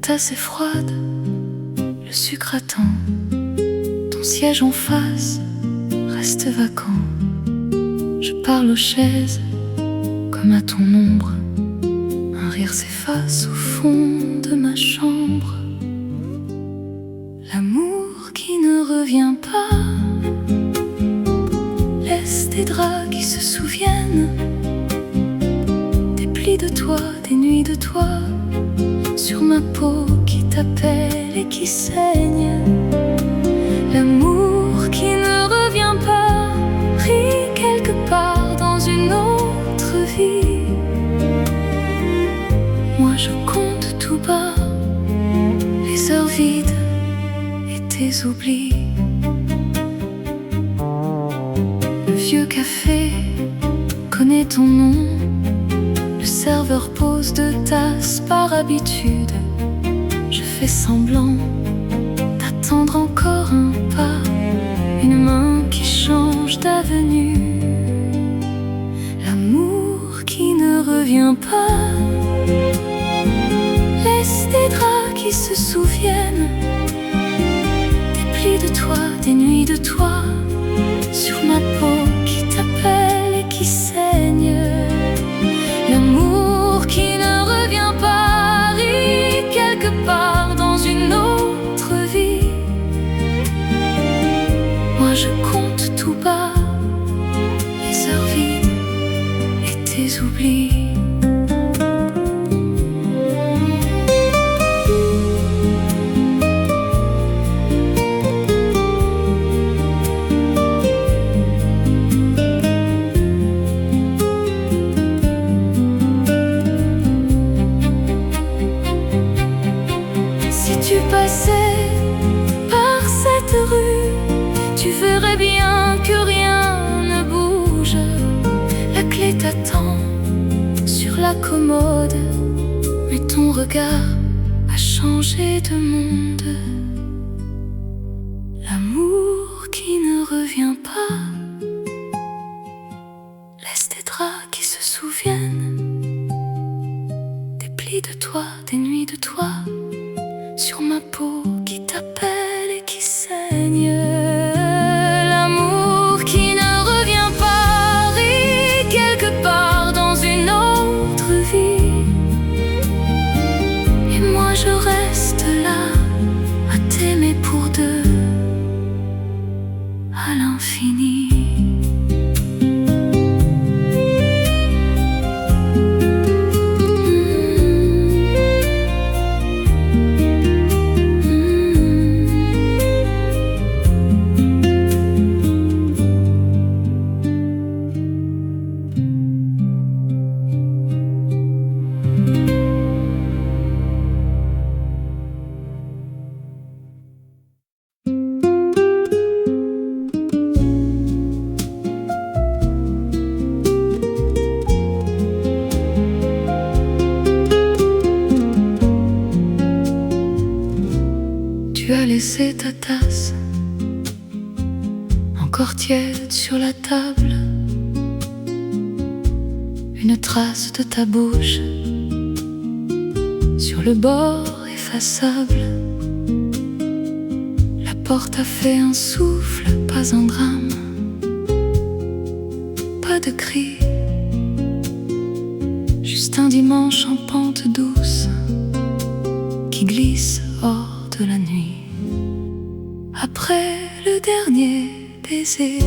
tasse est froide, le sucre attend. Ton siège en face reste vacant. Je parle aux chaises comme à ton ombre. Un rire s'efface au fond de ma chambre. L'amour qui ne revient pas laisse des draps qui se souviennent des plis de toi, des nuits de toi, sur ma peau qui t'appelle et qui saigne. L'amour qui ne revient pas, pris quelque part dans une autre vie. Moi je compte tout bas les heures vides et tes oublis. Le vieux café connaît ton nom. Le serveur pose 2 tasses par habitude. Je fais semblant d'attendre encore un pas, une main qui change d'avenue. L'amour qui ne revient pas laisse des draps qui se souviennent des plis de toi, des nuits de toi, sur ma peau qui t'appelle et qui saigne. L'amour qui ne revient pas, rit quelque part dans une autre vie. Moi je compte tout bas les heures vides et tes oublis. Tu passais par cette rue, tu verrais bien que rien ne bouge. La clé t'attend sur la commode, mais ton regard a changé de monde. L'amour qui ne revient pas laisse des draps qui se souviennent des plis de toi, des nuits de toi, sur ma peau qui t'appelle et qui saigne. L'amour qui ne revient pas, rit quelque part dans une autre vie. Et moi je reste là à t'aimer pour 2 à l'infini. Tu as laissé ta tasse encore tiède sur la table, une trace de ta bouche sur le bord effaçable. La porte a fait un souffle, pas un drame, pas de cri, juste un dimanche en pente douce qui glisse hors de la nuit. Après le dernier baiser,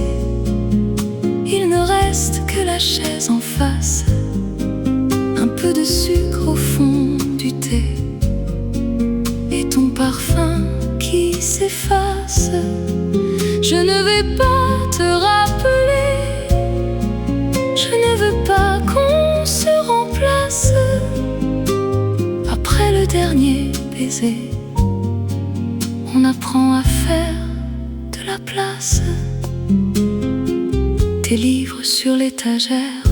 il ne reste que la chaise en face, un peu de sucre au fond du thé et ton parfum qui s'efface. Je ne vais pas te rappeler, je ne veux pas qu'on se remplace. Après le dernier baiser, on apprend à faire de la place. Tes livres sur l'étagère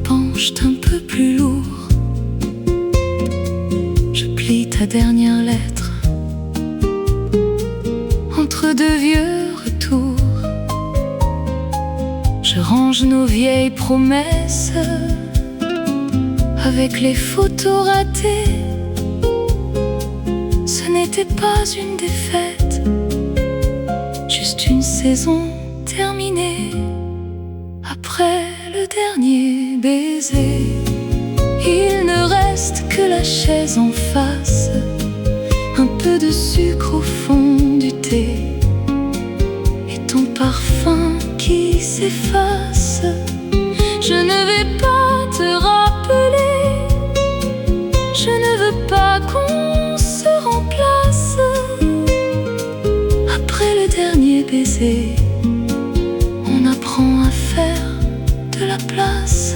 penchent un peu plus lourd. Je plie ta dernière lettre entre 2 vieux retours. Je range nos vieilles promesses avec les photos ratées n'était pas une défaite, juste une saison terminée. Après le dernier baiser, il ne reste que la chaise en face, un peu de sucre au fond du thé et ton parfum qui s'efface. Je ne vais pas te rappeler, je ne veux pas qu'on se remplace. Après le dernier baiser, on apprend à faire de la place.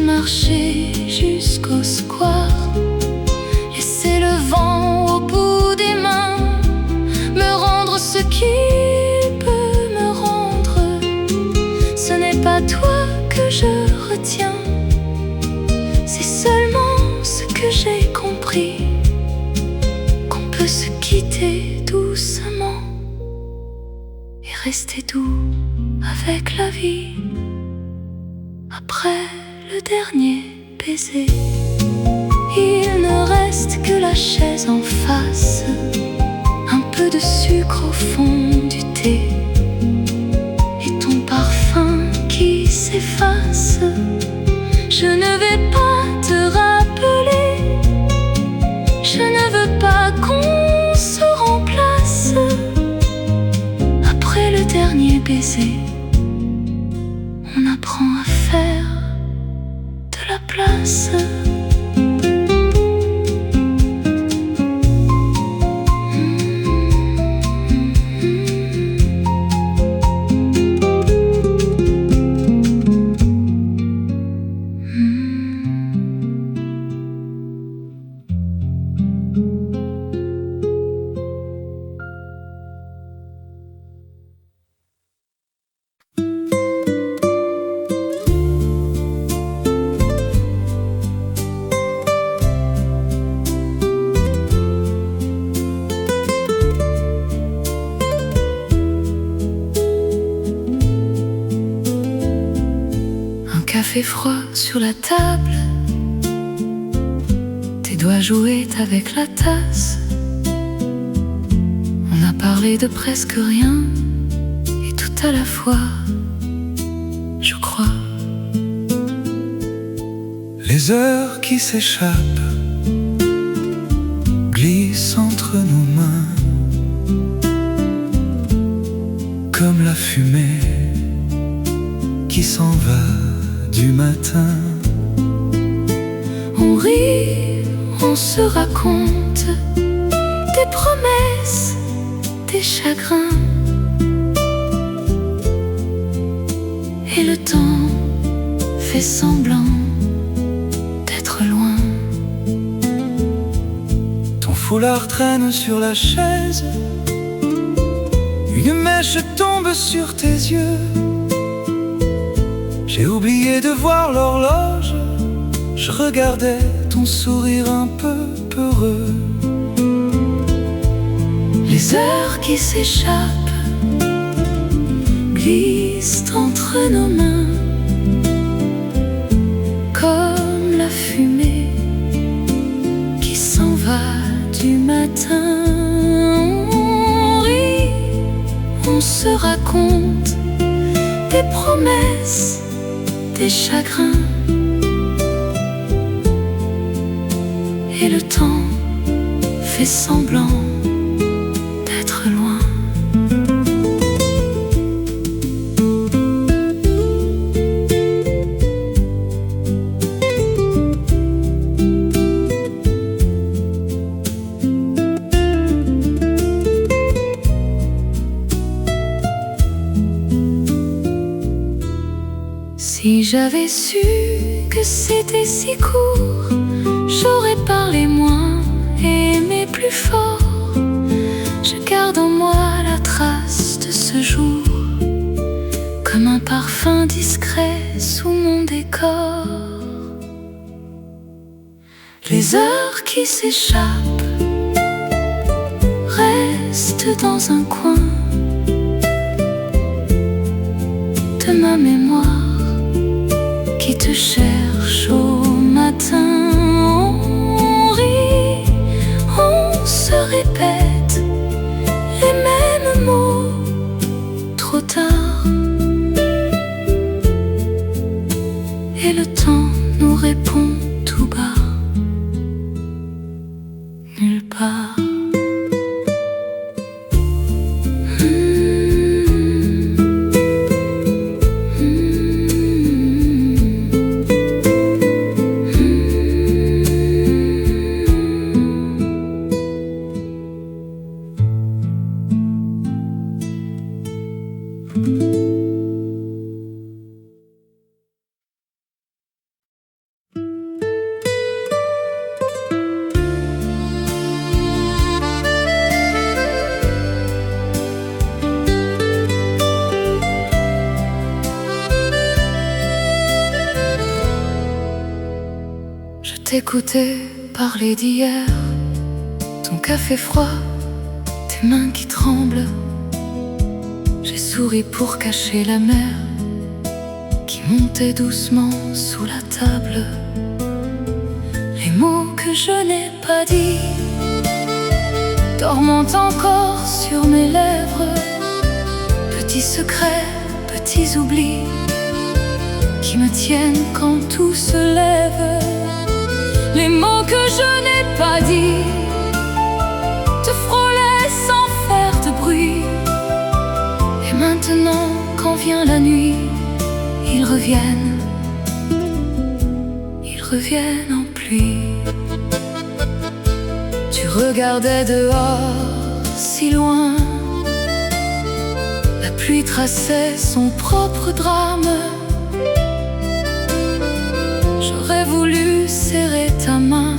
Marcher jusqu'au square, laisser le vent au bout des mains, me rendre ce qu'il peut me rendre. Ce n'est pas toi que je retiens, c'est seulement ce que j'ai compris, qu'on peut se quitter doucement et rester doux avec la vie. Après le dernier baiser, il ne reste que la chaise en face, un peu de sucre au fond du thé et ton parfum qui s'efface. Je ne vais pas te rappeler, je ne veux pas qu'on se remplace. Après le dernier baiser, on apprend à faire de la place. Café froid sur la table, tes doigts jouaient avec la tasse. On a parlé de presque rien et tout à la fois, je crois. Les heures qui s'échappent glissent entre nos mains comme la fumée qui s'en va du matin. On rit, on se raconte des promesses, des chagrins, et le temps fait semblant d'être loin. Ton foulard traîne sur la chaise, une mèche tombe sur tes yeux. J'ai oublié de voir l'horloge, je regardais ton sourire un peu peureux. Les heures qui s'échappent glissent entre nos mains comme la fumée qui s'en va du matin. On rit, on se raconte des promesses, des chagrins, et le temps fait semblant d'être loin. Si j'avais su que c'était si court, j'aurais parlé moins et aimé plus fort. Je garde en moi la trace de ce jour comme un parfum parfum discret sous mon décor. Les heures qui s'échappent restent dans un coin de ma mémoire qui te cherche au matin. On rit, on se répète les mêmes mots trop tard, et le temps nous répond tout bas, nulle part. T'écouter parler d'hier, ton café froid, tes mains qui tremblent. J'ai souri pour cacher la mer qui montait doucement sous la table. Les mots que je n'ai pas dit, dormant encore sur mes lèvres. Petits secrets, petits oublis qui me tiennent quand tout se lève. Les mots que je n'ai pas dit te frôlaient sans faire de bruit. Et maintenant, quand vient la nuit, ils reviennent en pluie. Tu regardais dehors, si loin. La pluie traçait son propre drame. J'aurais voulu serrer ta main,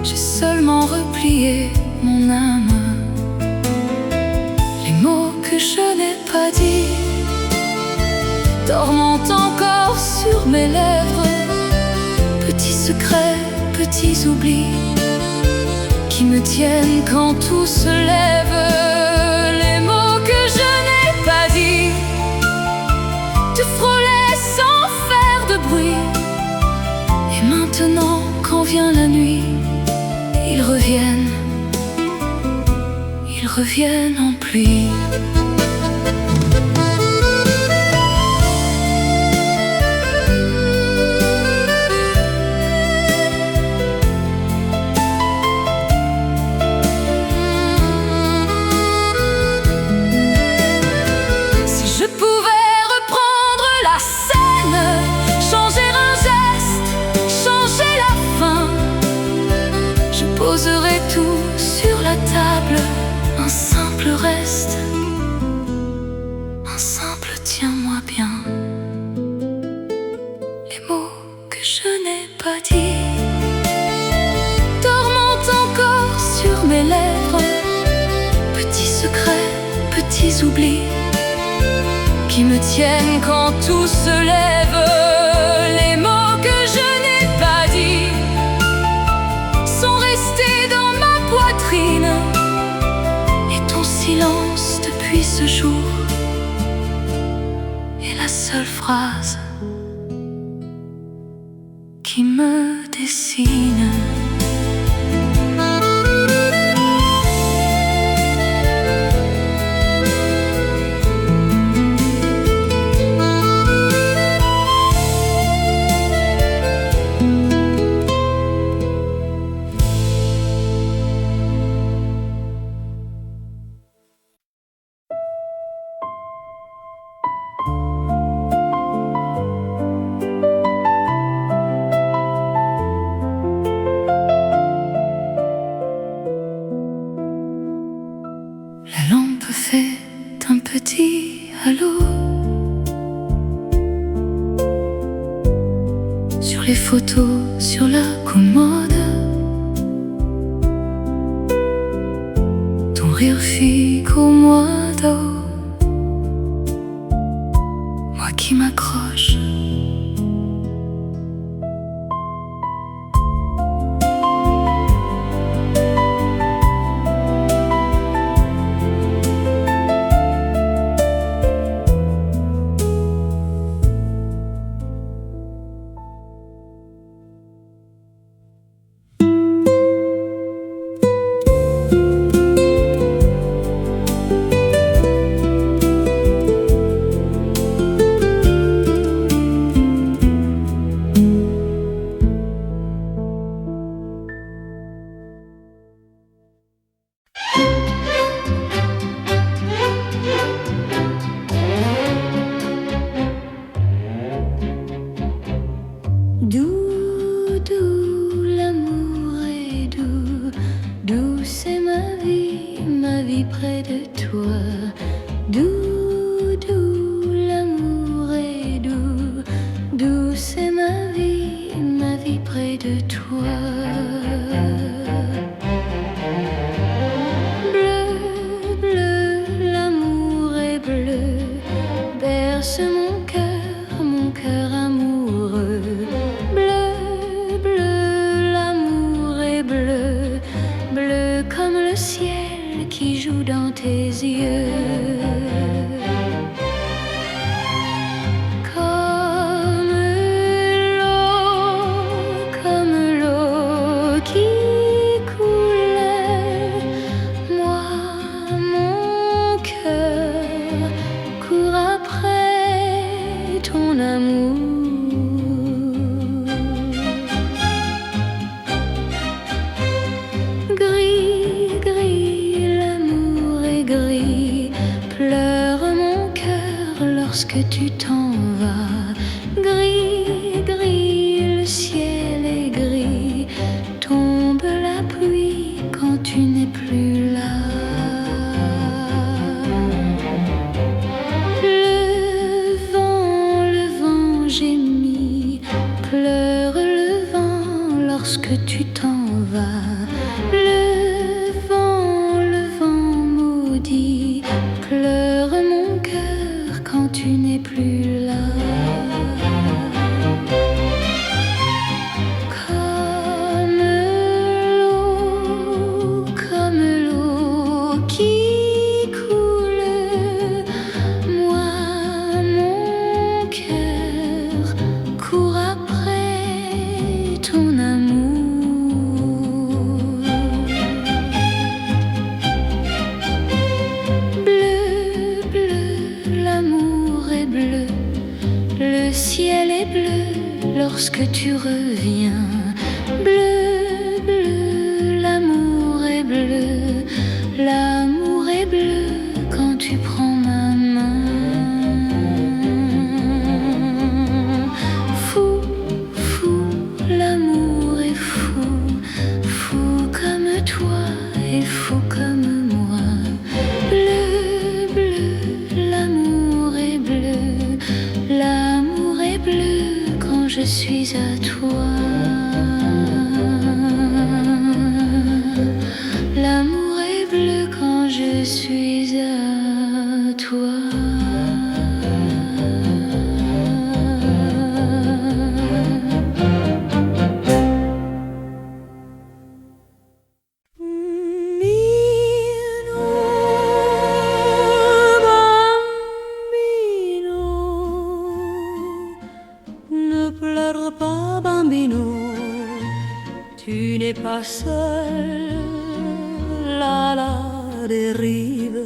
j'ai seulement replié mon âme. Les mots que je n'ai pas dit, dormant encore sur mes lèvres. Petits secrets, petits oublis qui me tiennent quand tout se lève. Les mots que je n'ai pas dit te frôlaient sans faire de bruit. Et maintenant, quand vient la nuit, ils reviennent en pluie. Poserai tout sur la table, un simple reste, un simple tiens-moi bien. Les mots que je n'ai pas dit, dormant encore sur mes lèvres. Petits secrets, petits oublis qui me tiennent quand tout se lève. Les mots que je n'ai pas dit sont restés dans ma poitrine. Et ton silence depuis ce jour est la seule phrase qui me dessine. La lampe fait un petit halo sur les photos sur la commode. Ton rire figue au mois d'eau, moi toi. Doux, doux, l'amour est doux. Doux, c'est ma vie près de toi. Bleu, bleu, l'amour est bleu. Berce mon cœur amoureux. Bleu, bleu, l'amour est bleu. Bleu comme le ciel qui joue dans tes yeux. Comme l'eau qui coulait, moi, mon cœur court après ton amour. Gris, gris, l'amour est gris. Pleure mon cœur lorsque tu t'en vas. Gris, gris, le ciel est gris. Tombe la pluie quand tu n'es plus là. Le vent gémit. Pleure le vent lorsque tu t'en vas. Le vent maudit. Pleure mon cœur quand tu n'es plus là. Comme l'eau qui coule, moi, mon cœur court après ton amour. Bleu, bleu, l'amour est bleu. Le ciel est bleu lorsque tu reviens. Bleu, bleu, l'amour est bleu. L'amour est bleu quand tu prends ma main. Fou, fou, l'amour est fou. Fou comme toi et fou comme moi. Bleu, bleu, l'amour est bleu. L'amour est bleu quand je suis à toi. L'amour est bleu quand je suis à toi. Ne pleure pas, bambino, tu n'es pas seul à la dérive.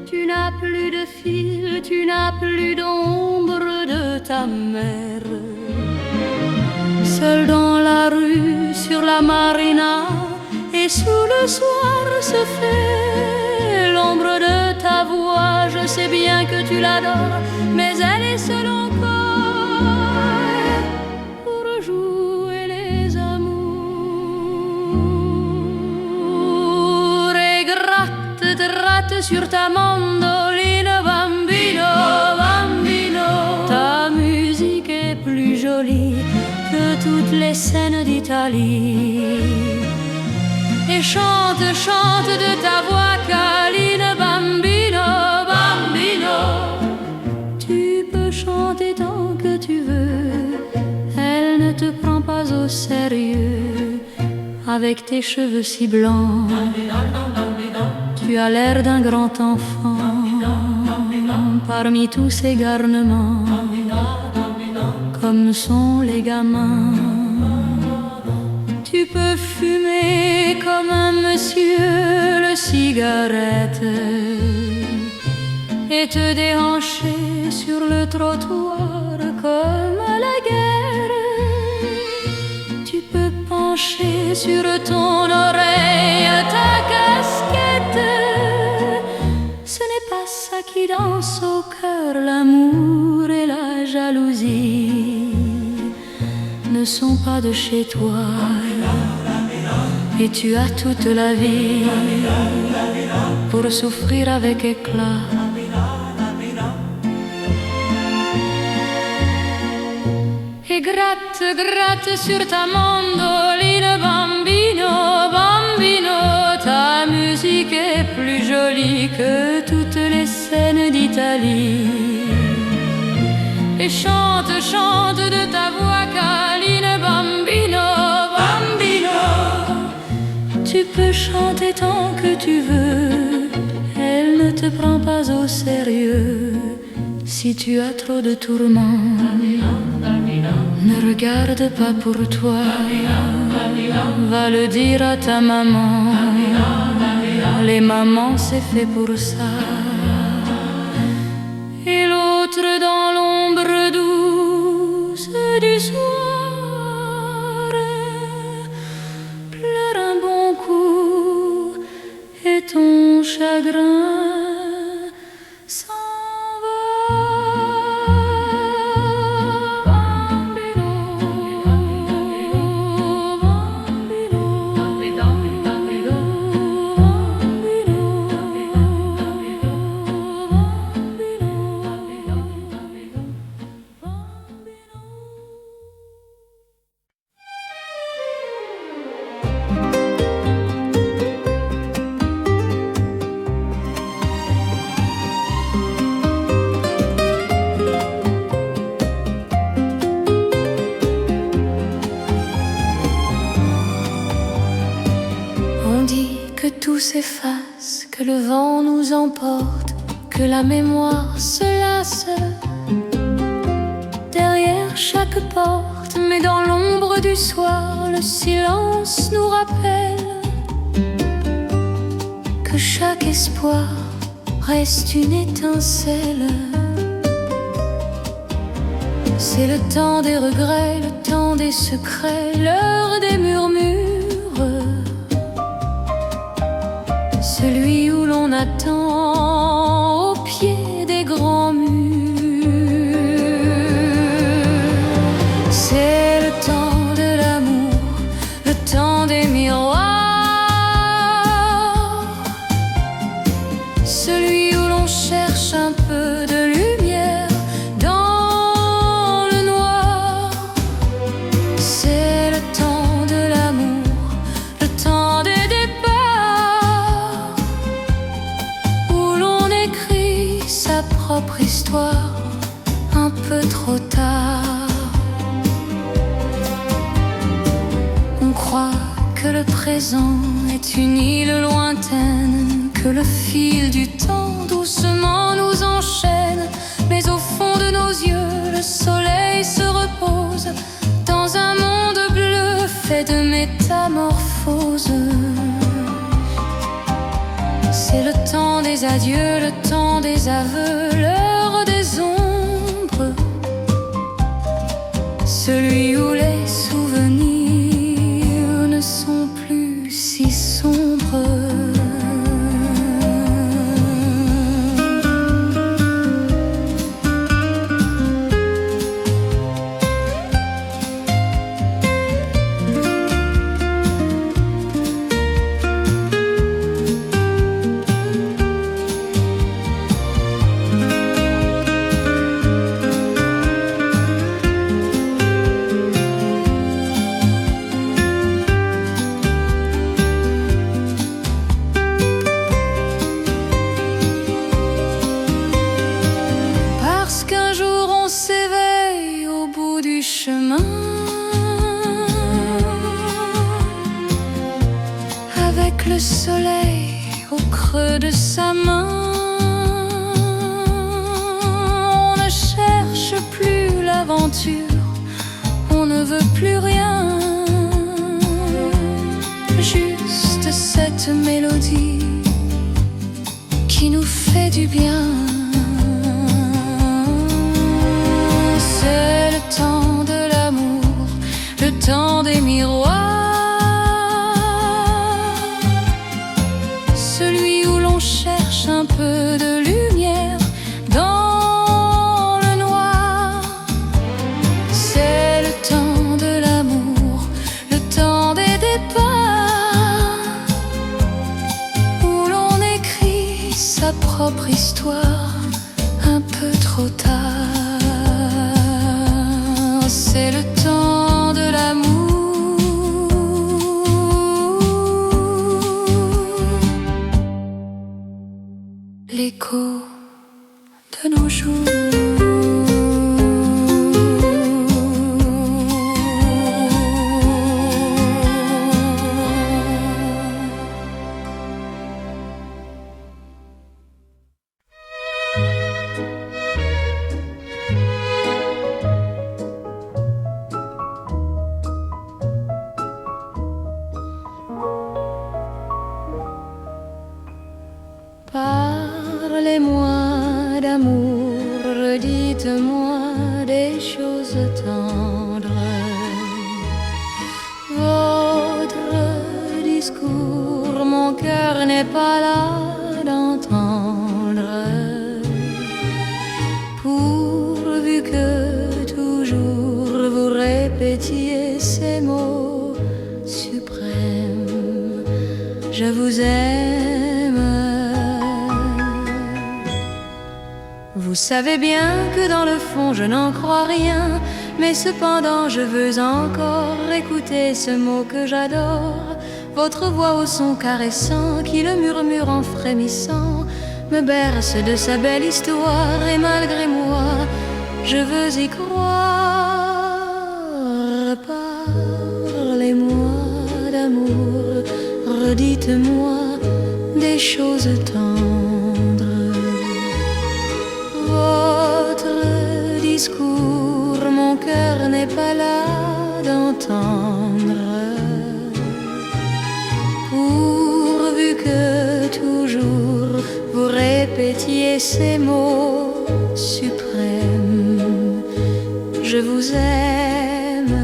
Tu n'as plus de fil, tu n'as plus d'ombre de ta mère. Seul dans la rue, sur la marina, et sous le soir se fait l'ombre de ta voix. Je sais bien que tu l'adores, mais elle est seule encore pour jouer les amours. Et gratte sur ta mandoline, bambino, bambino. Ta musique est plus jolie que toutes les scènes d'Italie. Et chante, chante de ta voix câline, bambino, bambino. Tu peux chanter tant que tu veux, elle ne te prend pas au sérieux. Avec tes cheveux si blancs, tu as l'air d'un grand enfant. Parmi tous ces garnements, comme sont les gamins. Tu peux fumer comme un monsieur le cigarette et te déhancher sur le trottoir comme à la guerre. Tu peux pencher sur ton oreille ta casquette. Ce n'est pas ça qui danse au cœur, l'amour et la jalousie ne sont pas de chez toi. Et tu as toute la vie pour souffrir avec éclat. Et gratte, gratte sur ta mandoline, bambino, bambino. Ta musique est plus jolie que toutes les scènes d'Italie. Et chante, chante de ta voix câline, bambino, bambino. Tu peux chanter tant que tu veux, elle ne te prend pas au sérieux. Si tu as trop de tourments, ne regarde pas pour toi, va le dire à ta maman. Les mamans c'est fait pour ça. Et l'autre dans l'ombre douce du soir pleure un bon coup et ton chagrin s'en va. Que tout s'efface, que le vent nous emporte, que la mémoire se lasse derrière chaque porte. Mais dans l'ombre du soir, le silence nous rappelle que chaque espoir reste une étincelle. C'est le temps des regrets, le temps des secrets, l'heure des murmures. Celui où l'on attend au pied des grands murs. C'est le temps de l'amour, le temps des miroirs. Celui où l'on cherche un peu de lumière dans le noir. C'est le temps de l'amour, le temps des sa propre histoire un peu trop tard. On croit que le présent est une île lointaine, que le fil du temps doucement nous enchaîne. Mais au fond de nos yeux, le soleil se repose dans un monde bleu fait de métamorphoses. C'est le temps des adieux, le temps des aveux, l'heure des ombres. Celui où les souvenirs ne sont plus si sombres. Chemin avec le soleil au creux de sa main. On ne cherche plus l'aventure, on ne veut plus rien, juste cette mélodie qui nous fait du bien. C'est le temps de l'amour, le temps des miroirs, celui où l'on cherche un peu de lumière dans le noir. C'est le temps de l'amour, le temps des départs, où l'on écrit sa propre histoire un peu trop tard. C'est le temps de l'amour, l'écho de nos jours. Parlez-moi d'amour, redites-moi des choses tendres. Votre discours, mon cœur n'est pas là d'entendre. Pourvu que toujours vous répétiez ces mots suprêmes, je vous aime. Vous savez bien que dans le fond je n'en crois rien, mais cependant je veux encore écouter ce mot que j'adore. Votre voix au son caressant qui le murmure en frémissant me berce de sa belle histoire, et malgré moi je veux y croire. Parlez-moi d'amour, redites-moi des choses tendres. Votre discours, mon cœur n'est pas là d'entendre. Pourvu que toujours vous répétiez ces mots suprêmes, je vous aime.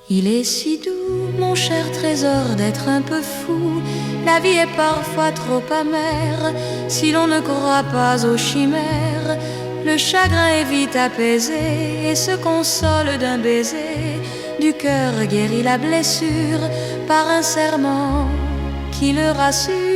Il est si doux, mon cher trésor, d'être un peu fou. La vie est parfois trop amère si l'on ne croit pas aux chimères. Le chagrin est vite apaisé et se console d'un baiser. Du cœur guérit la blessure par un serment qui le rassure.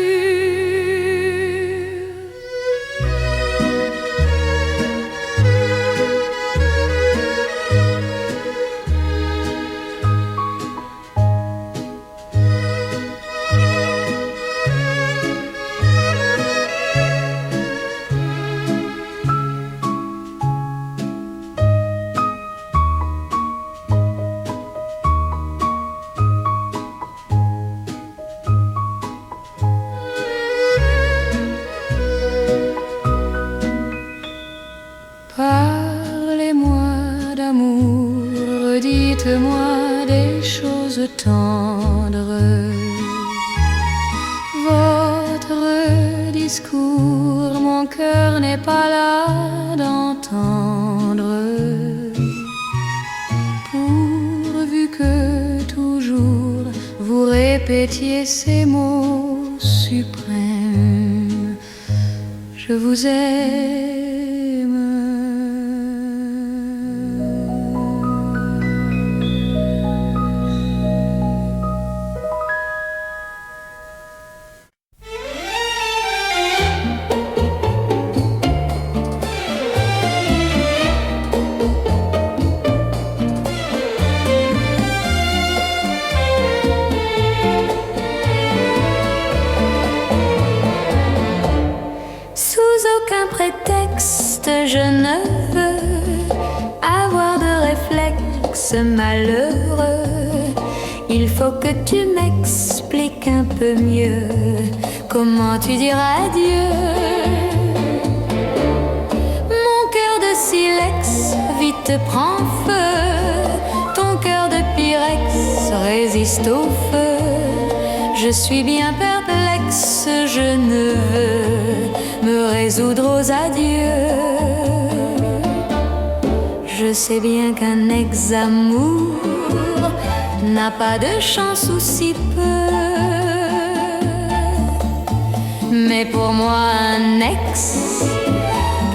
Parlez-moi d'amour, redites-moi des choses tendres. Votre discours, mon cœur n'est pas là d'entendre. Pourvu que toujours vous répétiez ces mots suprêmes, je vous aime. Sous aucun prétexte, je ne veux avoir de réflexe malheureux. Il faut que tu m'expliques un peu mieux comment tu diras adieu. Mon cœur de silex vite prend feu, ton cœur de pyrex résiste au feu. Je suis bien perplexe, je ne veux me résoudre aux adieux. Je sais bien qu'un ex-amour n'a pas de chance ou si peu, mais pour moi un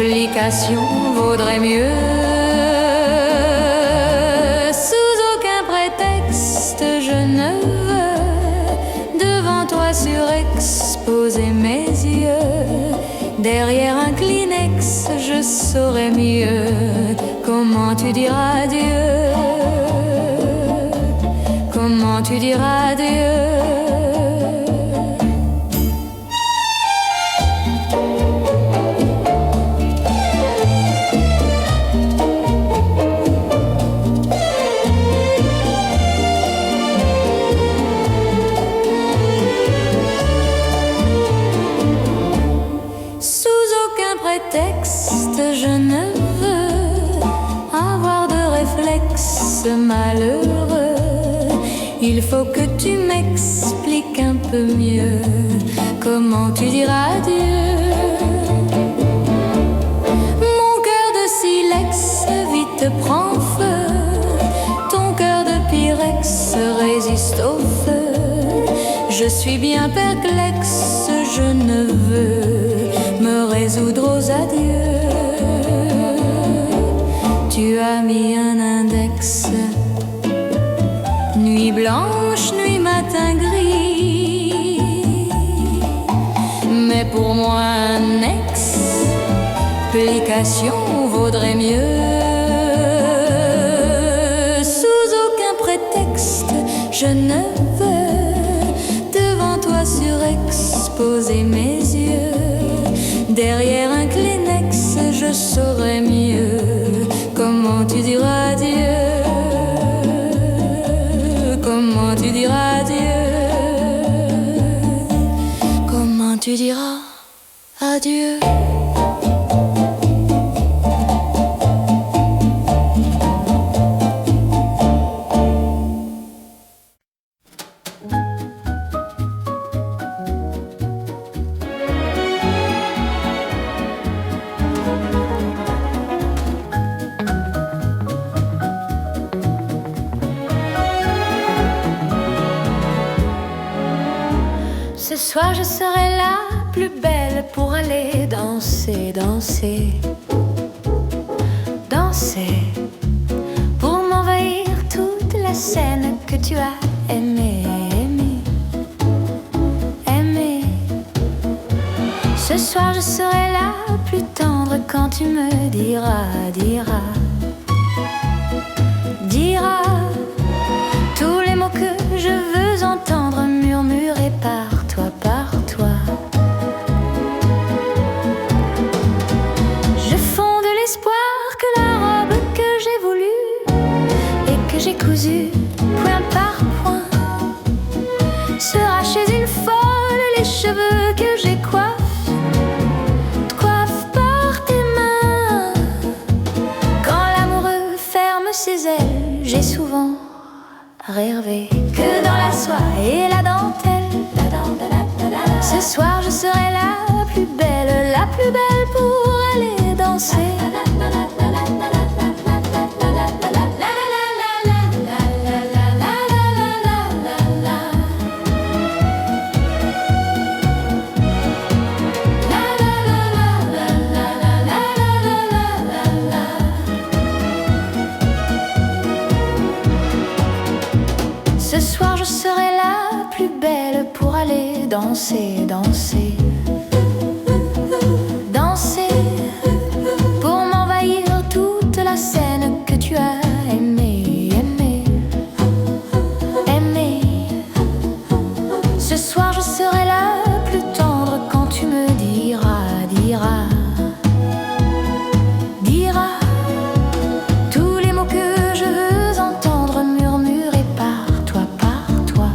explication vaudrait mieux. Sous aucun prétexte, je ne veux devant toi sur ex exposer mes yeux. Derrière un Kleenex, je saurais mieux comment tu diras adieu. Comment tu diras adieu. Je ne veux avoir de réflexe malheureux. Il faut que tu m'expliques un peu mieux comment tu diras adieu. Mon cœur de silex vite prend feu. Ton cœur de pyrex résiste au feu. Je suis bien perplexe, je ne veux me résoudre aux adieux. Tu as mis un index. Nuit blanche, nuit matin gris. Mais pour moi un explication vaudrait mieux. Sous aucun prétexte, je ne veux devant toi surexposer mes yeux. Derrière un Kleenex, je saurais mieux comment tu diras adieu. Comment tu diras adieu. Comment tu diras adieu. Ce soir je serai la plus belle pour aller danser, danser, danser, pour m'envahir toute la scène que tu as aimée, aimée, aimée. Ce soir je serai la plus tendre quand tu me diras, diras, diras tous les mots que je veux entendre murmurés par toi, par toi. Je fonde l'espoir que la robe que j'ai voulue et que j'ai cousue point par point sera chez une folle. Les cheveux que j'ai coiffent par tes mains. Quand l'amoureux ferme ses ailes, j'ai souvent rêvé que dans la soie et la dentelle, ce soir je serai la plus belle pour aller danser. Ce soir je serai la plus belle pour aller danser, danser, danser, pour m'envahir toute la scène que tu as aimée, aimée, aimée. Ce soir je serai la plus tendre quand tu me diras, diras, diras tous les mots que je veux entendre murmurés par toi, par toi.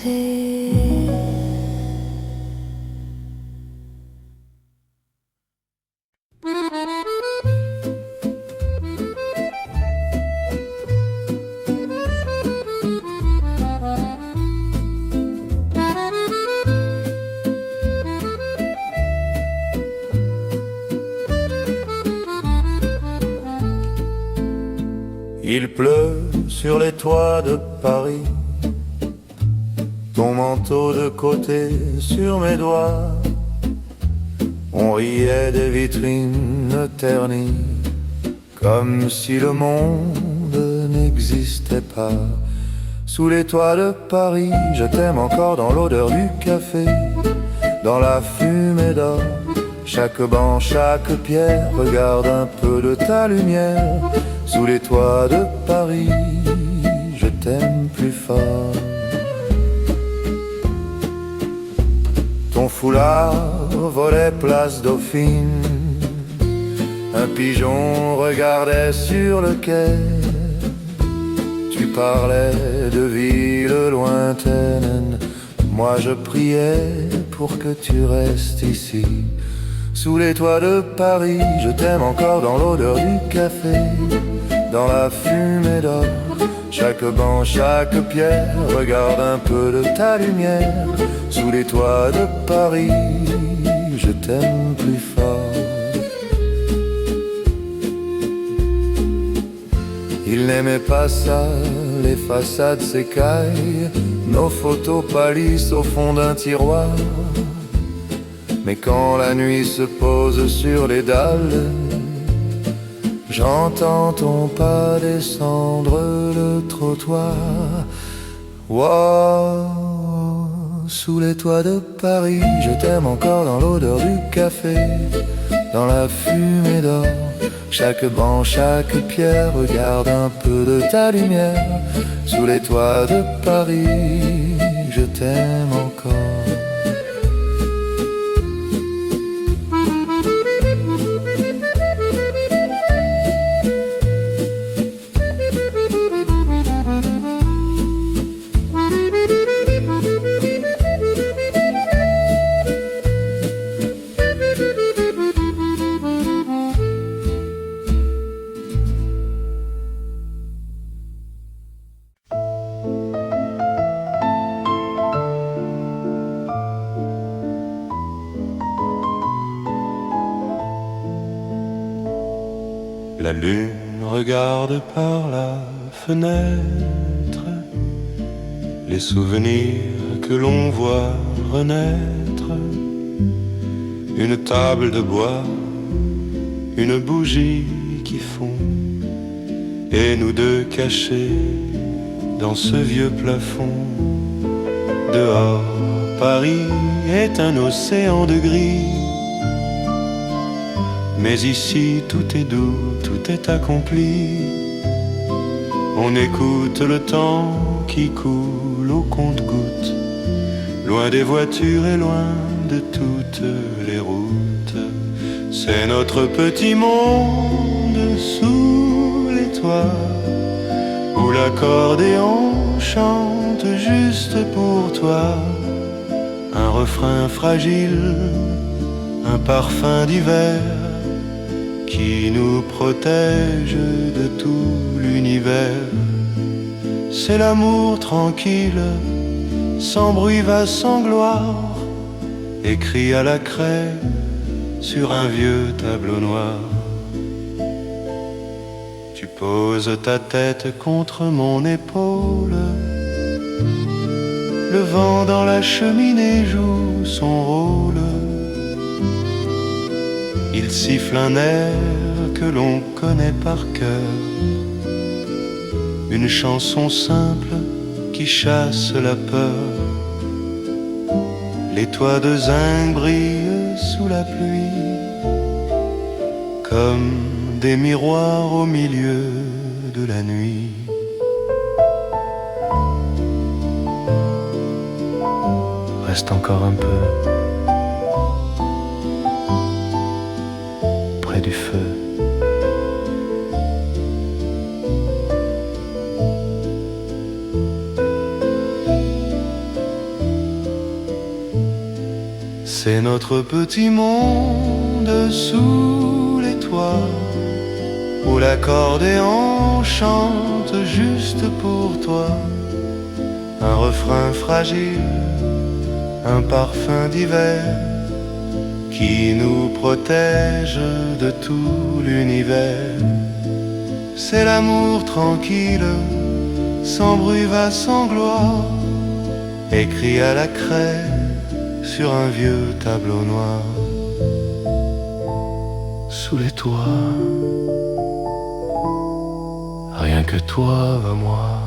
chanter. Il pleut sur les toits de Paris, ton manteau de côté sur mes doigts. On riait des vitrines ternies, comme si le monde n'existait pas. Sous les toits de Paris, je t'aime encore dans l'odeur du café, dans la fumée d'or. Chaque banc, chaque pierre, regarde un peu de ta lumière. Sous les toits de Paris, je t'aime plus fort. Ton foulard volait place Dauphine, un pigeon regardait sur le quai. Tu parlais de villes lointaines, moi je priais pour que tu restes ici. Sous les toits de Paris, je t'aime encore dans l'odeur du café, dans la fumée d'or. Chaque banc, chaque pierre, regarde un peu de ta lumière. Sous les toits de Paris, je t'aime plus fort. Il n'aimait pas ça, les façades s'écaillent, nos photos pâlissent au fond d'un tiroir. Mais quand la nuit se pose sur les dalles, j'entends ton pas descendre le trottoir. Wow, sous les toits de Paris, je t'aime encore dans l'odeur du café, dans la fumée d'or. Chaque banc, chaque pierre, regarde un peu de ta lumière. Sous les toits de Paris, je t'aime encore. La lune regarde par la fenêtre les souvenirs que l'on voit renaître. Une table de bois, une bougie qui fond, et nous deux cachés dans ce vieux plafond. Dehors, Paris est un océan de gris, mais ici tout est doux, tout est accompli. On écoute le temps qui coule au compte-gouttes, loin des voitures et loin de toutes les routes. C'est notre petit monde sous les toits, où l'accordéon chante juste pour toi. Un refrain fragile, un parfum d'hiver qui nous protège de tout l'univers. C'est l'amour tranquille, sans bruit va sans gloire, écrit à la craie sur un vieux tableau noir. Tu poses ta tête contre mon épaule, le vent dans la cheminée joue son rôle. Il siffle un air que l'on connaît par cœur, une chanson simple qui chasse la peur. Les toits de zinc brillent sous la pluie, comme des miroirs au milieu de la nuit. Reste encore un peu près du feu. C'est notre petit monde sous les toits, où l'accordéon chante juste pour toi. Un refrain fragile, un parfum d'hiver qui nous protège de tout l'univers. C'est l'amour tranquille, sans bruit va sans gloire, écrit à la craie sur un vieux tableau noir. Sous les toits, rien que toi va moi.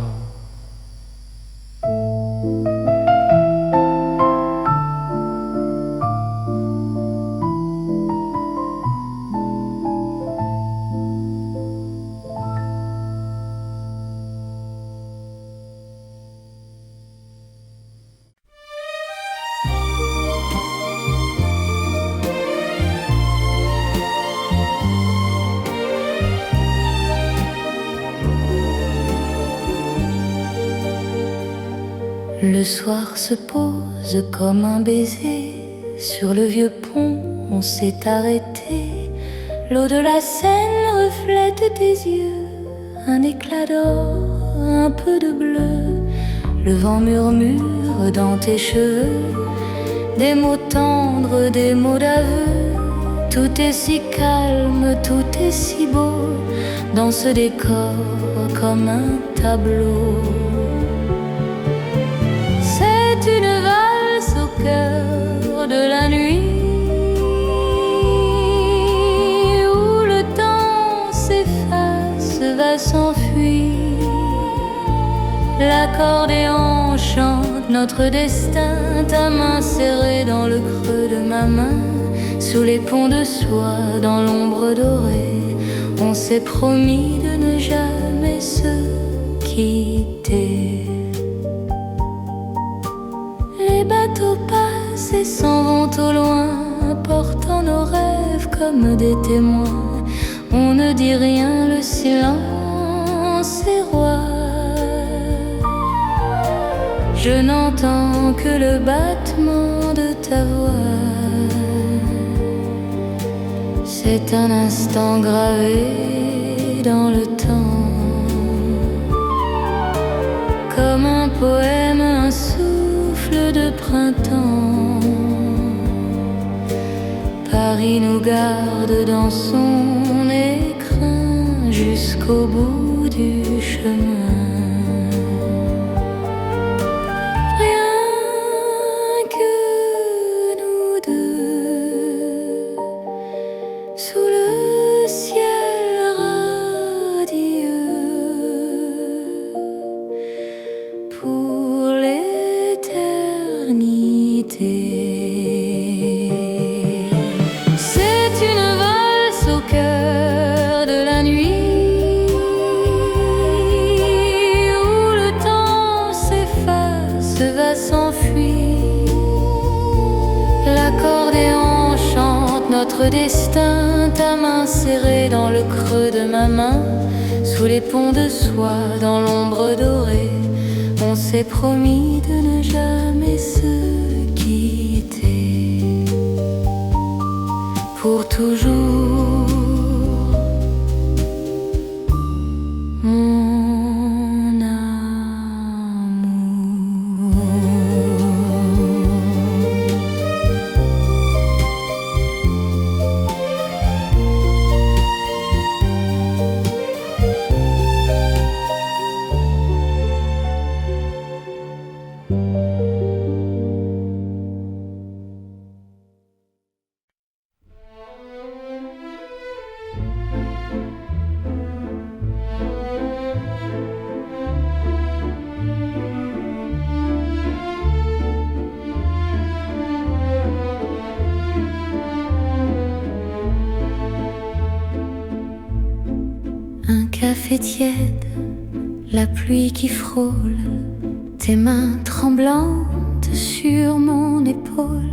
Le soir se pose comme un baiser. Sur le vieux pont, on s'est arrêté. L'eau de la Seine reflète tes yeux, un éclat d'or, un peu de bleu. Le vent murmure dans tes cheveux des mots tendres, des mots d'aveu. Tout est si calme, tout est si beau dans ce décor comme un tableau. C'est une valse au cœur de la nuit, où le temps s'efface, va s'enfuir. L'accordéon chante notre destin, ta main serrée dans le creux de ma main. Sous les ponts de soie, dans l'ombre dorée, on s'est promis de ne jamais se quitter. Les bateaux passent et s'en vont au loin, portant nos rêves comme des témoins. On ne dit rien, le silence est roi. Je n'entends que le battement de ta voix. C'est un instant gravé dans le temps, comme un poème, un souffle de printemps. Paris nous garde dans son écrin jusqu'au bout du chemin. L'accordéon chante notre destin, ta main serrée dans le creux de ma main. Sous les ponts de soie, dans l'ombre dorée, on s'est promis de ne jamais se quitter. Pour toujours, mon amour. Un café tiède, la pluie qui frôle, tes mains tremblantes sur mon épaule.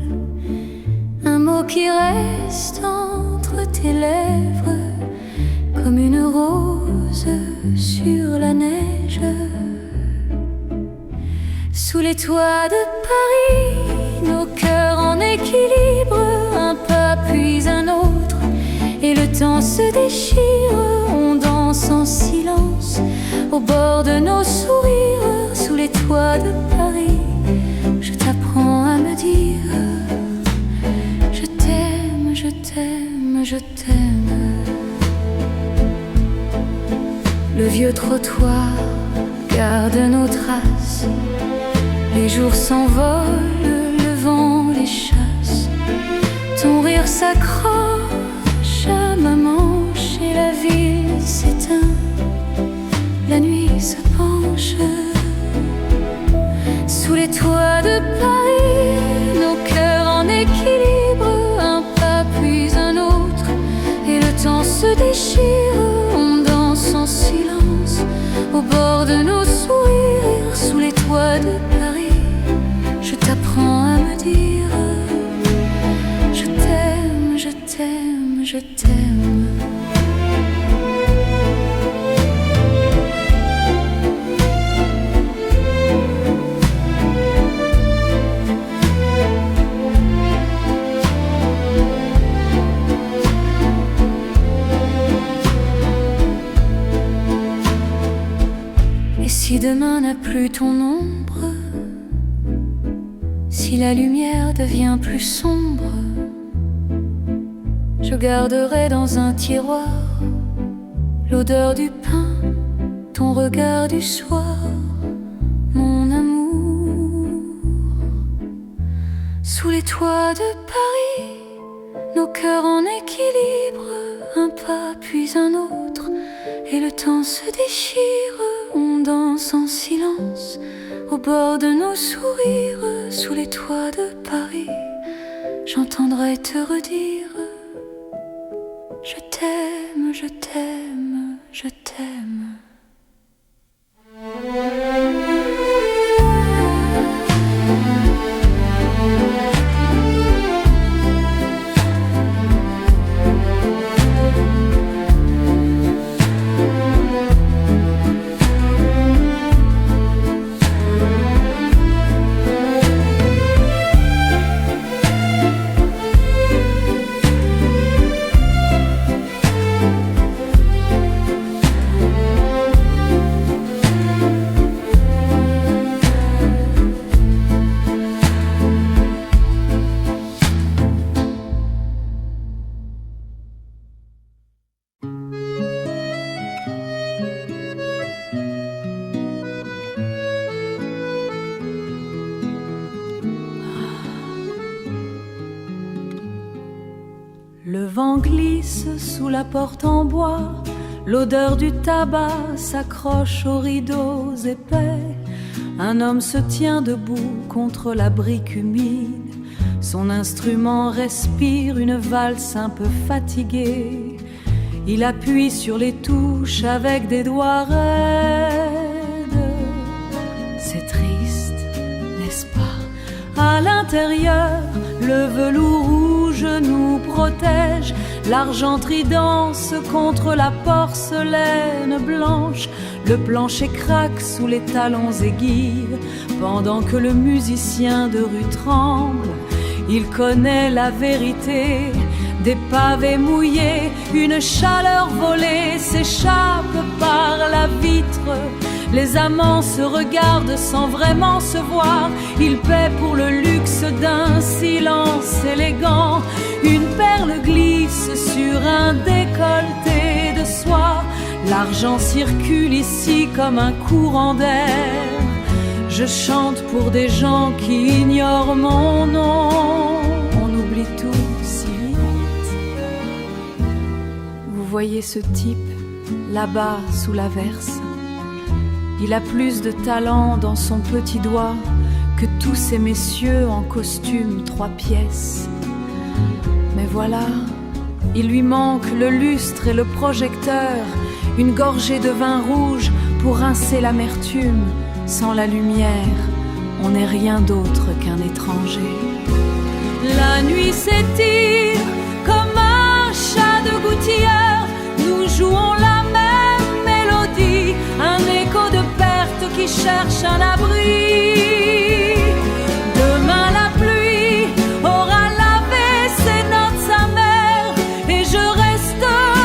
Un mot qui reste entre tes lèvres, comme une rose sur la neige. Sous les toits de Paris, nos cœurs en équilibre temps se déchire, on danse en silence au bord de nos sourires, sous les toits de Paris. Je t'apprends à me dire je t'aime, je t'aime, je t'aime. Le vieux trottoir garde nos traces, les jours s'envolent, le vent les chasse. Ton rire s'accroche à ma manche et la ville s'éteint, la nuit se penche. Sous les toits de Paris, nos cœurs en équilibre, un pas puis un autre, et le temps se déchire, on danse en silence au bord de nos sourires, sous les toits de Paris. Je t'apprends à me dire je t'aime, je t'aime, je t'aime. Et si demain n'a plus ton ombre, si la lumière devient plus sombre, je garderai dans un tiroir l'odeur du pain, ton regard du soir, mon amour. Sous les toits de Paris, nos cœurs en équilibre, un pas puis un autre, et le temps se déchire, on danse en silence au bord de nos sourires, sous les toits de Paris. J'entendrai te redire je t'aime, je t'aime, je t'aime. Le vent glisse sous la porte en bois, l'odeur du tabac s'accroche aux rideaux épais. Un homme se tient debout contre la brique humide, son instrument respire une valse un peu fatiguée. Il appuie sur les touches avec des doigts raides. C'est triste, n'est-ce pas? À l'intérieur, le velours rouge nous protège, l'argenterie danse contre la porcelaine blanche, le plancher craque sous les talons aiguilles, pendant que le musicien de rue tremble. Il connaît la vérité des pavés mouillés, une chaleur volée s'échappe par la vitre. Les amants se regardent sans vraiment se voir, ils paient pour le luxe d'un silence élégant. Une perle glisse sur un décolleté de soie, l'argent circule ici comme un courant d'air. Je chante pour des gens qui ignorent mon nom, on oublie tout si vite. Vous voyez ce type là-bas sous l'averse, il a plus de talent dans son petit doigt que tous ces messieurs en costume 3 pièces. Mais voilà, il lui manque le lustre et le projecteur, une gorgée de vin rouge pour rincer l'amertume. Sans la lumière, on n'est rien d'autre qu'un étranger. La nuit s'étire comme un chat de gouttière, nous jouons la même mélodie, un écho de perte qui cherche un abri. Demain la pluie aura lavé ses notes amères et je resterai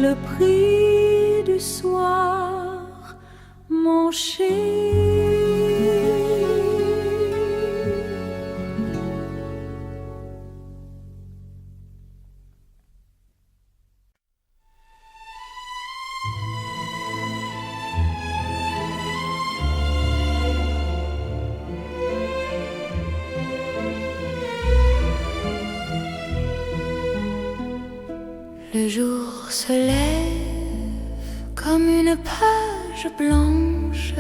le prix du soir, mon chéri. Le jour se lève comme une page blanche,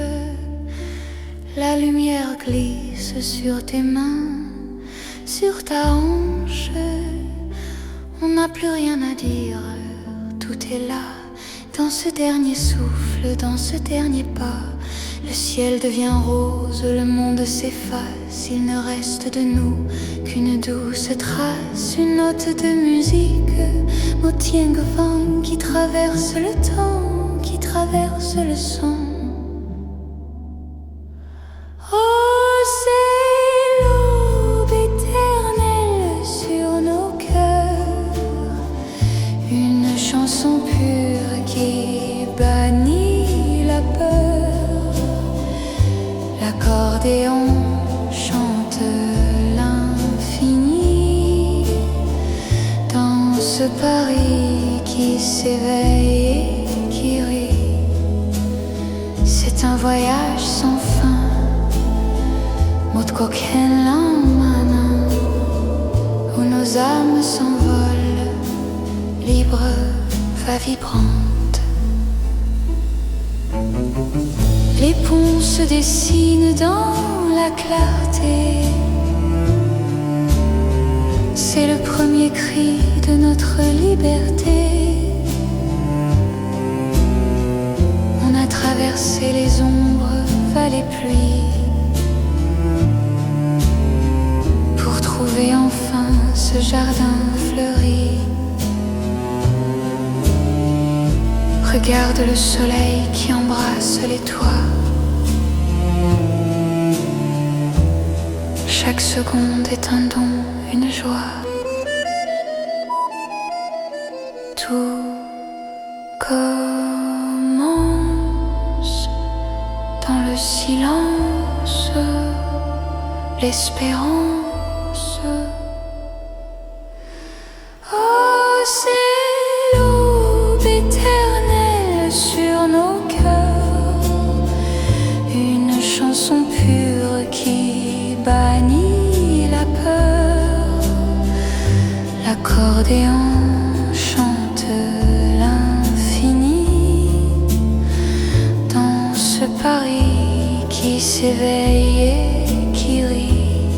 la lumière glisse sur tes mains, sur ta hanche. On n'a plus rien à dire, tout est là, dans ce dernier souffle, dans ce dernier pas. Le ciel devient rose, le monde s'efface, il ne reste de nous qu'une douce trace, une note de musique, Motieng Vang qui traverse le temps, qui traverse le son. Oh, c'est l'aube éternelle sur nos cœurs, une chanson pure qui bannit la peur. L'accordéon chante l'infini dans ce Paris qui s'éveille et qui rit. C'est un voyage sans fin, Mot Koken Lamana, où nos âmes s'envolent, libres, va vibrantes. Les ponts se dessinent dans la clarté. C'est le premier cri de notre liberté. On a traversé les ombres, vallées, pluies, pour trouver enfin ce jardin fleuri. Regarde le soleil qui embrasse les toits. Chaque seconde est un don, une joie. Tout commence dans le silence, l'espérance. Oh, c'est l'aube éternelle sur nos cœurs, une chanson pure qui bannit la peur. L'accordéon chante l'infini dans ce Paris qui s'éveille et qui rit.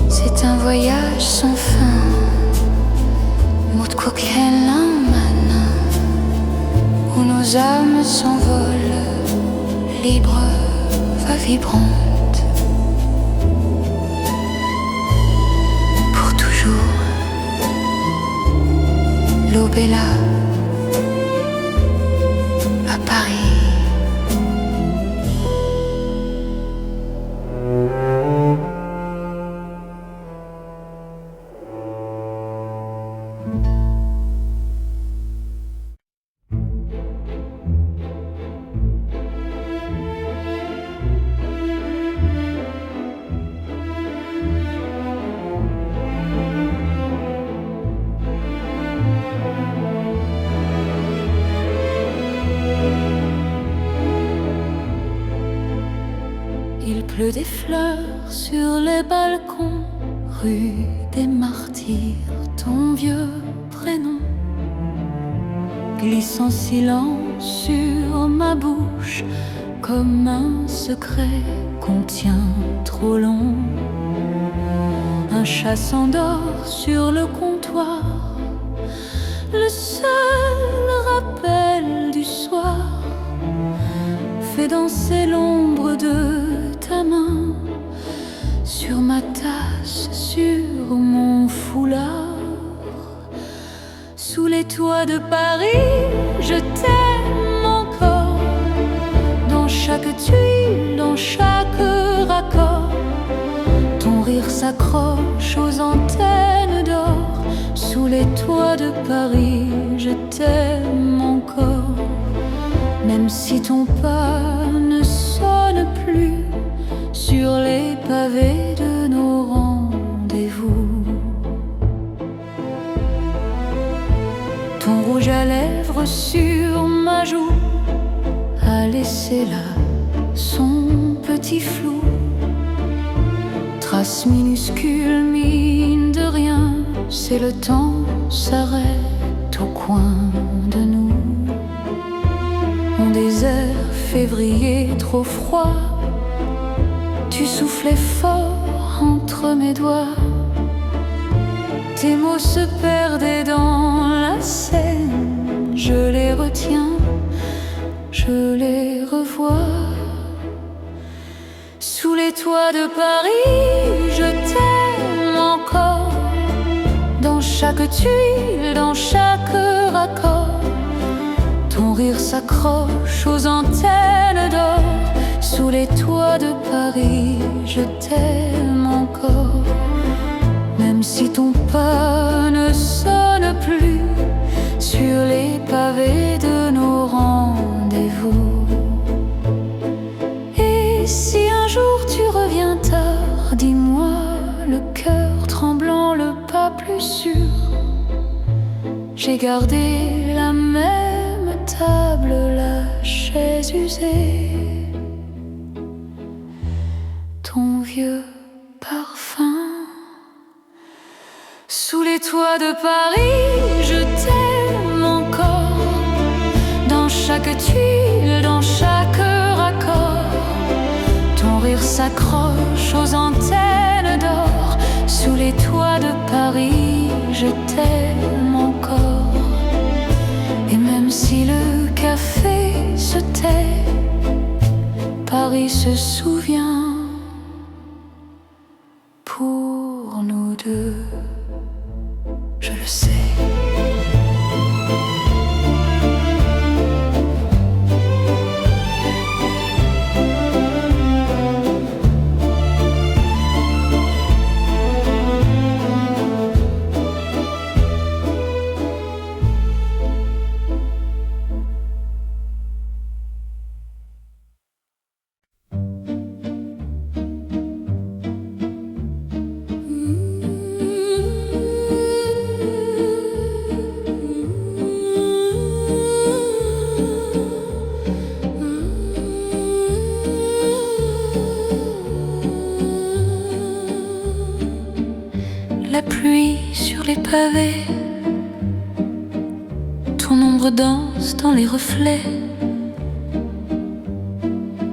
C'est un voyage sans fin, Mot Koken Lamana, où nos âmes s'envolent, libres, va vibrantes. Pour toujours, l'aube est là, à Paris. Il pleut des fleurs sur les balcons, rue des Martyrs, ton vieux prénom glisse en silence sur ma bouche, comme un secret qu'on tient trop long. Un chat s'endort sur le comptoir, le seul rappel du soir fait danser l'ombre de ta main sur ma tasse, sur mon foulard. Sous les toits de Paris, je t'aime encore. Dans chaque tuile, dans chaque raccord, ton rire s'accroche aux antennes d'or. Sous les les toits de Paris, je t'aime encore. Même si ton pas ne sonne plus sur les pavés de nos rendez-vous. Ton rouge à lèvres sur ma joue a laissé là son petit flou. Trace minuscule, mine de rien, c'est le temps s'arrête au coin de nous. Mon désert février trop froid, tu soufflais fort entre mes doigts. Tes mots se perdaient dans la Seine, je les retiens, je les revois. Sous les toits de Paris, je t'aime encore. Dans chaque tuile, dans chaque raccord, ton rire s'accroche aux antennes d'or. Sous les toits de Paris, je t'aime encore. Même si ton pas ne sonne plus sur les pavés de nos rendez-vous. Et si un jour tu reviens tard, dis-moi, le cœur tremblant, le pas plus sûr. J'ai gardé la même table, la chaise usée, ton vieux parfum. Sous les toits de Paris, je t'aime encore. Dans chaque tuile, dans chaque raccord, ton rire s'accroche aux antennes d'or. Sous les toits de Paris, je t'aime encore. Et même si le café se tait, Paris se souvient pour nous deux. Je le sais. La pluie sur les pavés, ton ombre danse dans les reflets.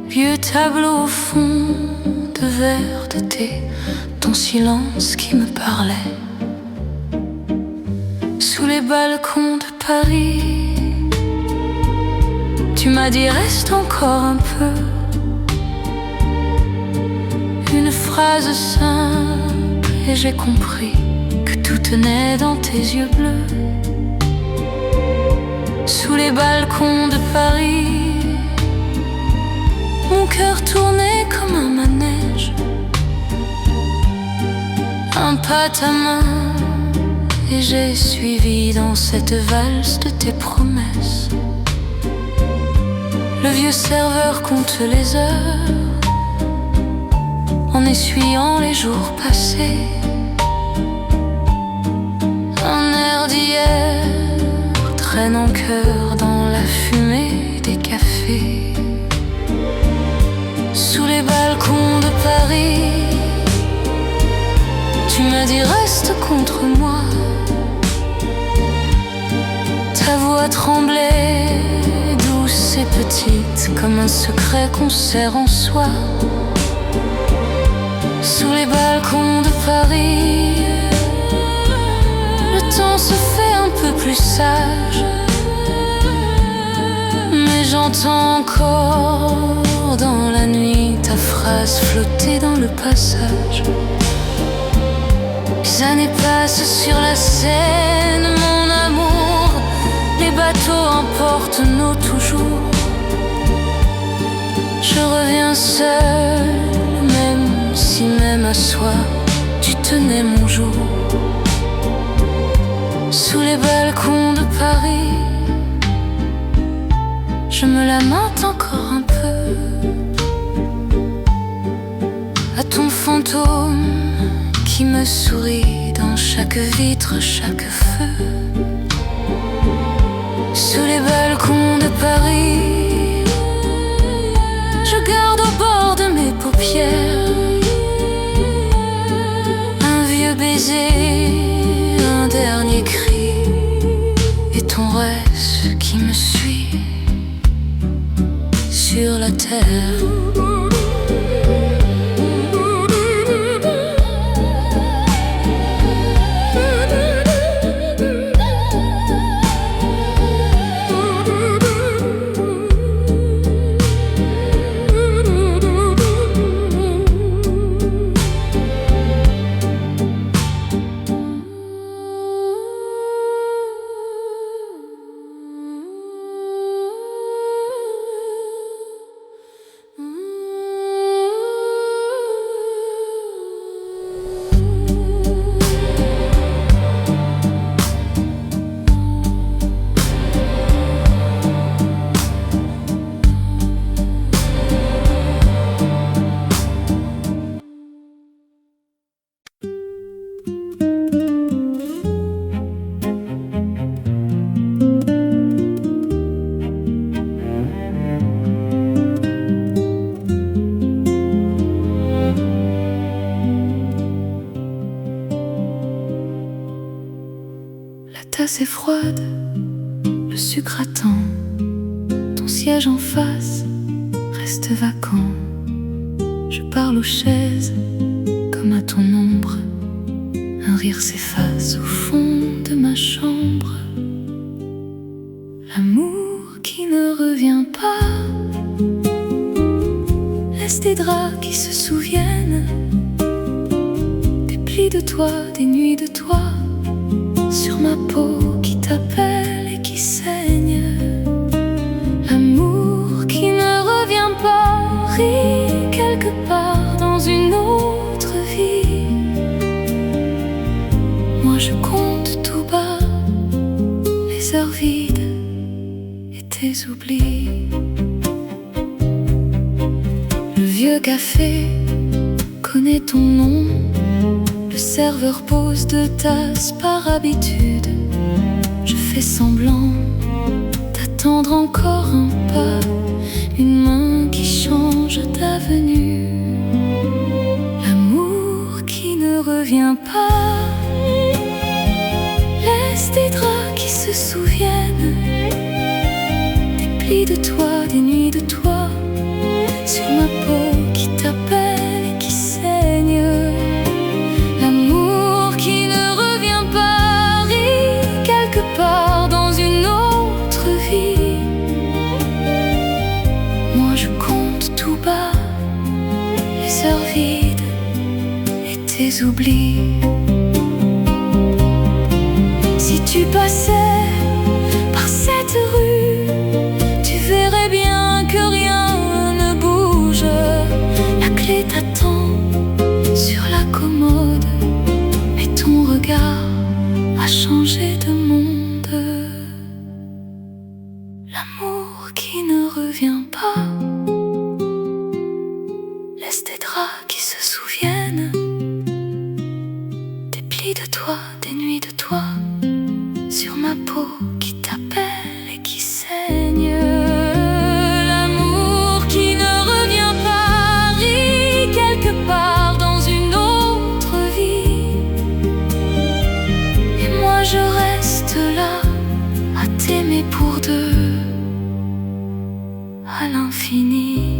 Vieux tableau au fond de verre de thé, ton silence qui me parlait. Sous les balcons de Paris, tu m'as dit reste encore un peu. Une phrase simple et j'ai compris que tout tenait dans tes yeux bleus. Sous les balcons de Paris, mon cœur tournait comme un manège. Un pas ta main et j'ai suivi dans cette valse de tes promesses. Le vieux serveur compte les heures en essuyant les jours passés. Un air d'hier traîne en chœur dans la fumée des cafés. Sous les balcons de Paris, tu m'as dit reste contre moi. Ta voix tremblait, douce et petite, comme un secret qu'on serre en soi. Sous les balcons de Paris, le temps se fait un peu plus sage, mais j'entends encore dans la nuit ta phrase flotter dans le passage. Les années passent sur la Seine, mon amour, les bateaux emportent nos toujours. Je reviens seul, même si même à soi tu tenais mon jour. Sous les balcons de Paris, je me lamente encore un peu à ton fantôme qui me sourit dans chaque vitre, chaque feu. Sous les balcons de Paris, je garde au bord de mes paupières un vieux baiser, un dernier cri, et ton reste qui me suit sur la terre. La tasse est froide, le sucre attend. Ton siège en face reste vacant. Je parle aux chaises comme à ton ombre. Un rire s'efface au fond de ma chambre. L'amour qui ne revient pas laisse des draps qui se souviennent des plis de toi, des nuits de toi, sur ma peau qui t'appelle et qui saigne. L'amour qui ne revient pas rit quelque part dans une autre vie. Moi je compte tout bas les heures vides et tes oublis. Le vieux café connaît ton nom. Le serveur pose deux tasses par habitude. Je fais semblant d'attendre encore un pas, une main qui change d'avenue. L'amour qui ne revient pas laisse des draps qui se souviennent des plis de toi, des nuits de toi, sur ma peau qui t'appelle et qui saigne. L'amour qui ne revient pas rit quelque part dans une autre vie. Moi je compte tout bas les heures vides et tes oublis. Si tu passais par cette rue, tu verrais bien que rien ne bouge. La clé t'attend sur la commode, mais ton regard a changé de monde. L'amour qui ne revient pas laisse des draps qui se souviennent des plis de toi, des nuits de toi, sur ma peau qui t'appelle et qui saigne. L'amour qui ne revient pas rit quelque part dans une autre vie. Et moi je reste là à t'aimer pour deux à l'infini.